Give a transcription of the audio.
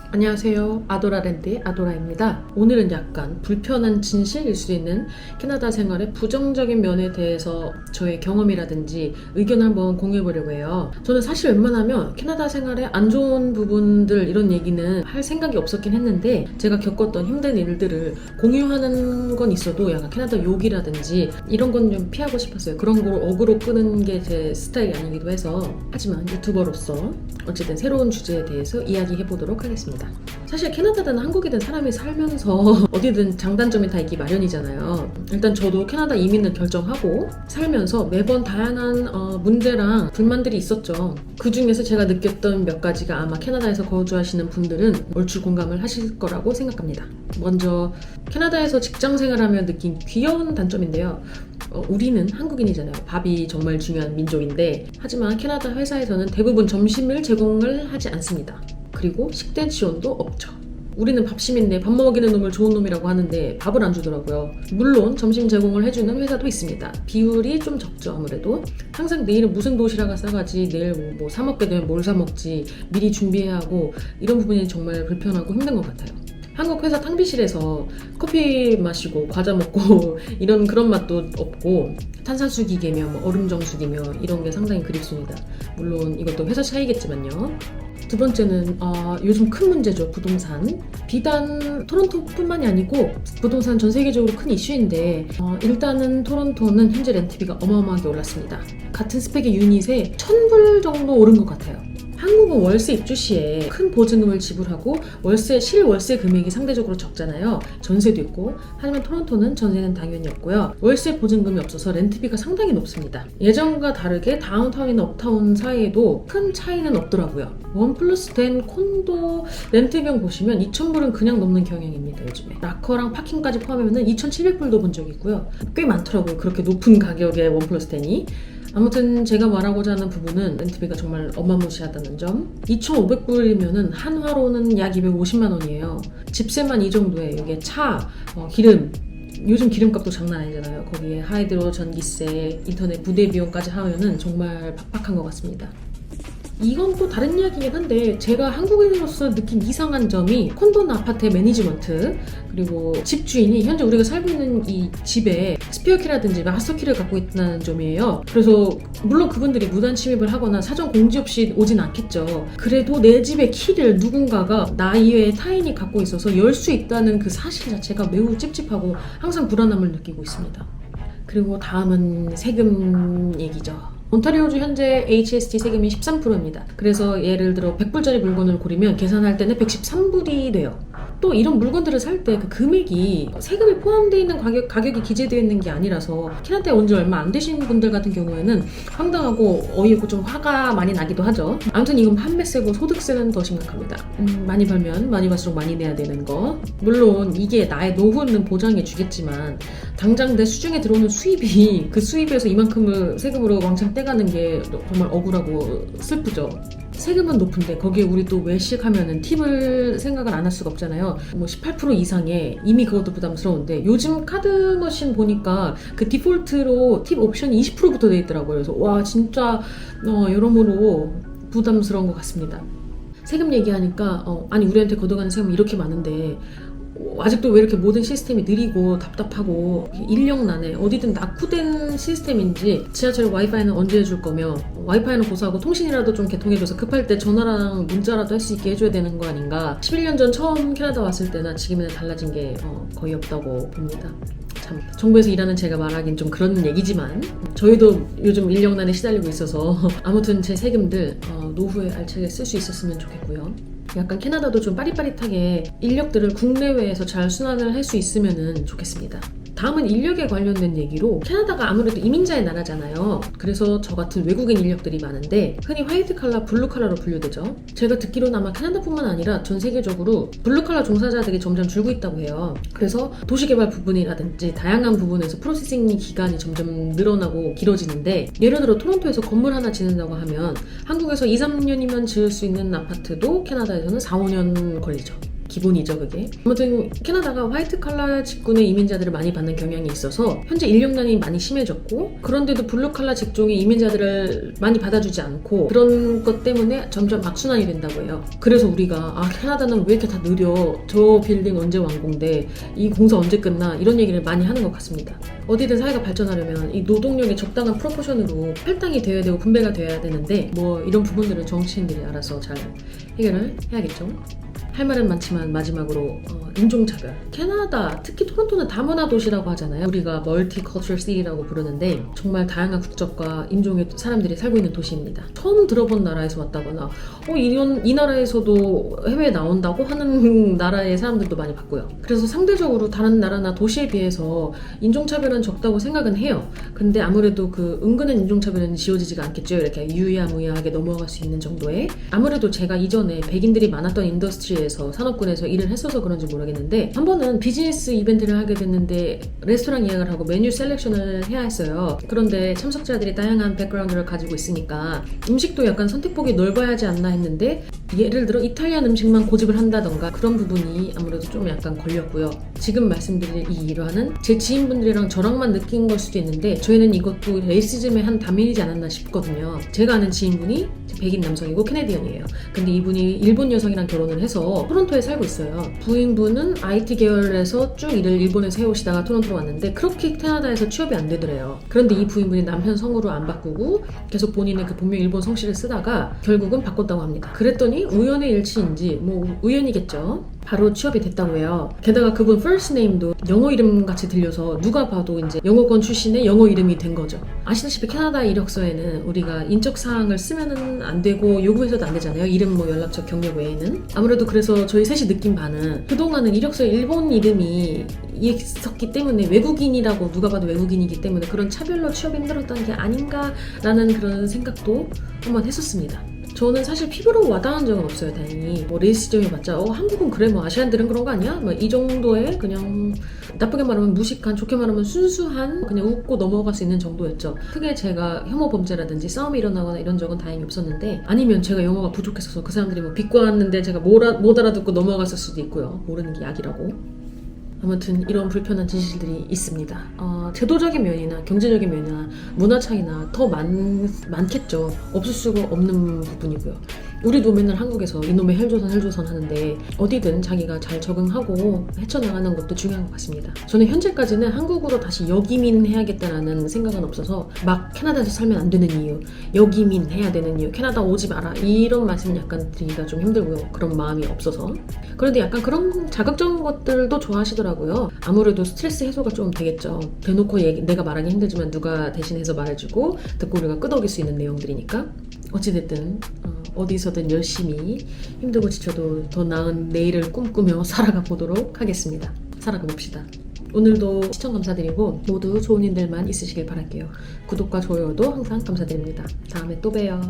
안녕하세요. 아도라랜드의 아도라입니다. 오늘은 약간 불편한 진실일 수 있는 캐나다 생활의 부정적인 면에 대해서 저의 경험이라든지 의견을 한번 공유해보려고 해요. 저는 사실 웬만하면 캐나다 생활의 안 좋은 부분들 이런 얘기는 할 생각이 없었긴 했는데 제가 겪었던 힘든 일들을 공유하는 건 있어도 약간 캐나다 욕이라든지 이런 건 좀 피하고 싶었어요. 그런 걸 어그로 끄는 게 제 스타일이 아니기도 해서. 하지만 유튜버로서 어쨌든 새로운 주제에 대해서 이야기해보도록 하겠습니다. 사실 캐나다든 한국이든 사람이 살면서 어디든 장단점이 다 있기 마련이잖아요. 일단 저도 캐나다 이민을 결정하고 살면서 매번 다양한 문제랑 불만들이 있었죠. 그 중에서 제가 느꼈던 몇 가지가 아마 캐나다에서 거주하시는 분들은 얼추 공감을 하실 거라고 생각합니다. 먼저 캐나다에서 직장 생활하며 느낀 귀여운 단점인데요. 우리는 한국인이잖아요. 밥이 정말 중요한 민족인데 하지만 캐나다 회사에서는 대부분 점심을 제공을 하지 않습니다. 그리고 식대 지원도 없죠. 우리는 밥심인데 밥 먹이는 놈을 좋은 놈이라고 하는데 밥을 안 주더라고요. 물론 점심 제공을 해주는 회사도 있습니다. 비율이 좀 적죠. 아무래도 항상 내일은 무슨 도시락을 싸가지, 내일 뭐 사 먹게 되면 뭘 사 먹지 미리 준비해야 하고, 이런 부분이 정말 불편하고 힘든 것 같아요. 한국 회사 탕비실에서 커피 마시고 과자 먹고 이런 그런 맛도 없고, 탄산수 기계며 뭐 얼음 정수기며 이런 게 상당히 그립습니다. 물론 이것도 회사 차이겠지만요. 두 번째는 요즘 큰 문제죠. 부동산. 비단 토론토뿐만이 아니고 부동산 전 세계적으로 큰 이슈인데 일단은 토론토는 현재 렌트비가 어마어마하게 올랐습니다. 같은 스펙의 유닛에 1,000불 정도 오른 것 같아요. 한국은 월세 입주 시에 큰 보증금을 지불하고 실월세 금액이 상대적으로 적잖아요. 전세도 있고. 하지만 토론토는 전세는 당연히 없고요. 월세 보증금이 없어서 렌트비가 상당히 높습니다. 예전과 다르게 다운타운이나 업타운 사이에도 큰 차이는 없더라고요. 1+10 콘도 렌트비용 보시면 2,000불은 그냥 넘는 경향입니다. 요즘에 락커랑 파킹까지 포함하면 2,700불도 본 적이 있고요. 꽤 많더라고요. 그렇게 높은 가격의 1+10이. 아무튼 제가 말하고자 하는 부분은 렌트비가 정말 어마무시하다는 점. 2,500불이면 한화로는 약 250만 원이에요. 집세만 이 정도에 이게 차, 기름, 요즘 기름값도 장난 아니잖아요. 거기에 하이드로, 전기세, 인터넷 부대 비용까지 하면은 정말 팍팍한 것 같습니다. 이건 또 다른 이야기긴 한데 제가 한국인으로서 느낀 이상한 점이 콘도나 아파트의 매니지먼트, 그리고 집주인이 현재 우리가 살고 있는 이 집에 스페어키라든지 마스터키를 갖고 있다는 점이에요. 그래서 물론 그분들이 무단 침입을 하거나 사전 공지 없이 오진 않겠죠. 그래도 내 집의 키를 누군가가 나 이외에 타인이 갖고 있어서 열 수 있다는 그 사실 자체가 매우 찝찝하고 항상 불안함을 느끼고 있습니다. 그리고 다음은 세금 얘기죠. 온타리오주 현재 HST 세금이 13%입니다. 그래서 예를 들어 100불짜리 물건을 고르면 계산할 때는 113불이 돼요. 또 이런 물건들을 살 때 그 금액이 세금이 포함되어 있는 가격이 기재되어 있는 게 아니라서 캐나다에 온 지 얼마 안 되신 분들 같은 경우에는 황당하고 어이없고 좀 화가 많이 나기도 하죠. 아무튼 이건 판매세고 소득세는 더 심각합니다. 많이 벌면 많이 벌수록 많이 내야 되는 거. 물론 이게 나의 노후는 보장해 주겠지만 당장 내 수중에 들어오는 수입이 그 수입에서 이만큼을 세금으로 왕창 떼가는 게 정말 억울하고 슬프죠. 세금은 높은데 거기에 우리 또 외식하면은 팁을 생각을 안 할 수가 없잖아요. 뭐 18% 이상에 이미 그것도 부담스러운데 요즘 카드 머신 보니까 그 디폴트로 팁 옵션이 20%부터 돼 있더라고요. 그래서 와 진짜 여러모로 부담스러운 것 같습니다. 세금 얘기하니까 아니 우리한테 걷어가는 세금이 이렇게 많은데 아직도 왜 이렇게 모든 시스템이 느리고 답답하고 인력난해, 어디든 낙후된 시스템인지. 지하철 와이파이는 언제 해줄 거며, 와이파이는 고사하고 통신이라도 좀 개통해줘서 급할 때 전화랑 문자라도 할 수 있게 해줘야 되는 거 아닌가. 11년 전 처음 캐나다 왔을 때나 지금이나 달라진 게 거의 없다고 봅니다. 참, 정부에서 일하는 제가 말하긴 좀 그런 얘기지만 저희도 요즘 인력난에 시달리고 있어서 아무튼 제 세금들 노후에 알차게 쓸 수 있었으면 좋겠고요. 약간 캐나다도 좀 빠릿빠릿하게 인력들을 국내외에서 잘 순환을 할 수 있으면 좋겠습니다. 다음은 인력에 관련된 얘기로, 캐나다가 아무래도 이민자의 나라잖아요. 그래서 저 같은 외국인 인력들이 많은데 흔히 화이트 칼라, 블루 칼라로 분류되죠. 제가 듣기로는 아마 캐나다뿐만 아니라 전 세계적으로 블루 칼라 종사자들이 점점 줄고 있다고 해요. 그래서 도시개발 부분이라든지 다양한 부분에서 프로세싱 기간이 점점 늘어나고 길어지는데, 예를 들어 토론토에서 건물 하나 짓는다고 하면 한국에서 2, 3년이면 지을 수 있는 아파트도 캐나다에서는 4, 5년 걸리죠. 기본이죠, 그게. 아무튼 캐나다가 화이트 칼라 직군의 이민자들을 많이 받는 경향이 있어서 현재 인력난이 많이 심해졌고, 그런데도 블루 칼라 직종의 이민자들을 많이 받아주지 않고, 그런 것 때문에 점점 악순환이 된다고 해요. 그래서 우리가 캐나다는 왜 이렇게 다 느려, 저 빌딩 언제 완공돼, 이 공사 언제 끝나, 이런 얘기를 많이 하는 것 같습니다. 어디든 사회가 발전하려면 이 노동력이 적당한 프로포션으로 할당이 되어야 되고 분배가 되어야 되는데, 뭐 이런 부분들은 정치인들이 알아서 잘 해결을 해야겠죠. 할 말은 많지만 마지막으로 인종차별. 캐나다, 특히 토론토는 다문화 도시라고 하잖아요. 우리가 멀티컬처럴 시티라고 부르는데 정말 다양한 국적과 인종의 사람들이 살고 있는 도시입니다. 처음 들어본 나라에서 왔다거나 이 나라에서도 해외에 나온다고 하는 나라의 사람들도 많이 봤고요. 그래서 상대적으로 다른 나라나 도시에 비해서 인종차별은 적다고 생각은 해요. 근데 아무래도 그 은근한 인종차별은 지워지지가 않겠죠. 이렇게 유야무야하게 넘어갈 수 있는 정도의. 아무래도 제가 이전에 백인들이 많았던 인더스트리에 산업군에서 일을 했어서 그런지 모르겠는데, 한 번은 비즈니스 이벤트를 하게 됐는데 레스토랑 예약을 하고 메뉴 셀렉션을 해야 했어요. 그런데 참석자들이 다양한 백그라운드를 가지고 있으니까 음식도 약간 선택폭이 넓어야 하지 않나 했는데, 예를 들어 이탈리안 음식만 고집을 한다던가 그런 부분이 아무래도 좀 약간 걸렸고요. 지금 말씀드릴 이 일화는 제 지인분들이랑 저랑만 느낀 걸 수도 있는데, 저희는 이것도 레이시즘의 한 단면이지 않았나 싶거든요. 제가 아는 지인분이 백인 남성이고 캐네디언이에요. 근데 이분이 일본 여성이랑 결혼을 해서 토론토에 살고 있어요. 부인분은 IT 계열에서 쭉 일을 일본에서 해오시다가 토론토로 왔는데 그렇게 캐나다에서 취업이 안 되더래요. 그런데 이 부인분이 남편 성으로 안 바꾸고 계속 본인의 그 본명 일본 성씨를 쓰다가 결국은 바꿨다고 합니다. 그랬더니 우연의 일치인지, 뭐 우연이겠죠, 바로 취업이 됐다고 해요. 게다가 그분 first name도 영어 이름 같이 들려서 누가 봐도 이제 영어권 출신의 영어 이름이 된 거죠. 아시다시피 캐나다 이력서에는 우리가 인적 사항을 쓰면은 안 되고 요구해서도 안 되잖아요. 이름, 뭐 연락처, 경력 외에는. 아무래도 그래서 저희 셋이 느낀 바는 그동안은 이력서에 일본 이름이 있었기 때문에 외국인이라고 누가 봐도 외국인이기 때문에 그런 차별로 취업이 힘들었던 게 아닌가라는 그런 생각도 한번 했었습니다. 저는 사실 피부로 와닿은 적은 없어요, 다행히. 뭐 레이시즘이 맞자 한국은 그래, 뭐 아시안들은 그런 거 아니야? 뭐 이 정도의 그냥 나쁘게 말하면 무식한, 좋게 말하면 순수한, 그냥 웃고 넘어갈 수 있는 정도였죠. 크게 제가 혐오 범죄라든지 싸움이 일어나거나 이런 적은 다행히 없었는데, 아니면 제가 영어가 부족했어서 그 사람들이 뭐 비꼬았는데 제가 못 알아듣고 넘어갔을 수도 있고요. 모르는 게 약이라고. 아무튼 이런 불편한 진실들이 있습니다. 제도적인 면이나 경제적인 면이나 문화 차이나 더 많겠죠. 없을 수가 없는 부분이고요. 우리도 맨날 한국에서 이놈의 헬조선 하는데 어디든 자기가 잘 적응하고 헤쳐나가는 것도 중요한 것 같습니다. 저는 현재까지는 한국으로 다시 역이민 해야겠다라는 생각은 없어서 막 캐나다에서 살면 안 되는 이유, 역이민 해야 되는 이유, 캐나다 오지 마라, 이런 말씀 약간 드리기가 좀 힘들고요. 그런 마음이 없어서. 그런데 약간 그런 자극적인 것들도 좋아하시더라고요. 아무래도 스트레스 해소가 좀 되겠죠. 대놓고 내가 말하기 힘들지만 누가 대신해서 말해주고 듣고 우리가 끄덕일 수 있는 내용들이니까. 어찌됐든 어디서든 열심히 힘들고 지쳐도 더 나은 내일을 꿈꾸며 살아가 보도록 하겠습니다. 살아가 봅시다. 오늘도 시청 감사드리고 모두 좋은 일들만 있으시길 바랄게요. 구독과 좋아요도 항상 감사드립니다. 다음에 또 봬요.